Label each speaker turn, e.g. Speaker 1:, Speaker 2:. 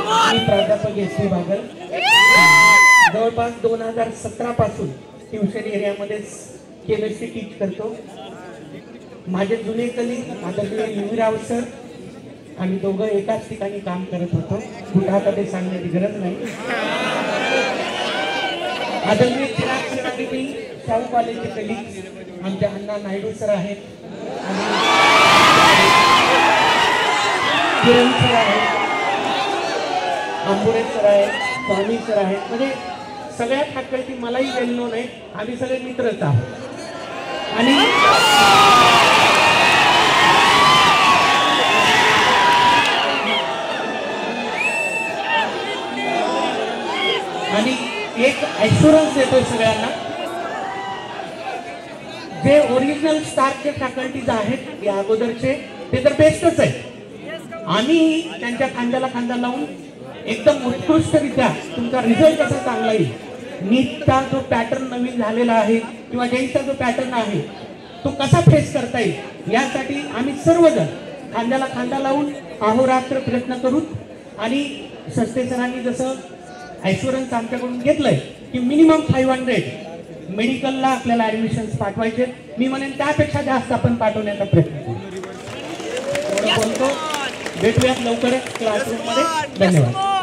Speaker 1: मी प्राध्यापक S V Bagal जवळपास 2017 पासून ट्युशन एरियामध्ये केमिस्ट्री टीच करतो। माझे जुने कलीग आदरणीय युवीराव सर आम्ही दोघं एकाच ठिकाणी काम करत होतो, कुठं आता ते सांगण्याची गरज नाही। आदरणीय चिराग सर आणि मी शाहू कॉलेजचे कलीग, आमचे अण्णा नायडू सर आहेत, किरण सर आहेत, आंबोरे सर आहेत, स्वामी सर आहेत, म्हणजे सगळ्या फॅकल्टी मलाही वेल नोन आहे, आम्ही सगळे मित्रच आहोत। आणि एक ॲश्युरन्स देतो सगळ्यांना, जे ओरिजिनल स्टारचे फॅकल्टीज आहेत या अगोदरचे ते तर बेस्टच आहेत। आम्ही त्यांच्या खांद्याला खांदा लावून एकदम उत्कृष्टरित्या तुमचा रिझल्ट कसा चांगला येईल, नीटचा जो पॅटर्न नवीन झालेला आहे किंवा जेईचा जो पॅटर्न आहे तो कसा फेस करता येईल यासाठी आम्ही सर्वजण खांद्याला खांदा लावून अहोरात्र प्रयत्न करू। आणि सस्ते सरांनी जसं ॲश्युरन्स आमच्याकडून घेतलंय की मिनिमम 500 मेडिकलला आपल्याला ॲडमिशन्स पाठवायचे, मी म्हणेन त्यापेक्षा जास्त आपण पाठवण्याचा प्रयत्न करू। बोलतो, भेटूयात लवकरच क्लासरूममध्ये। धन्यवाद।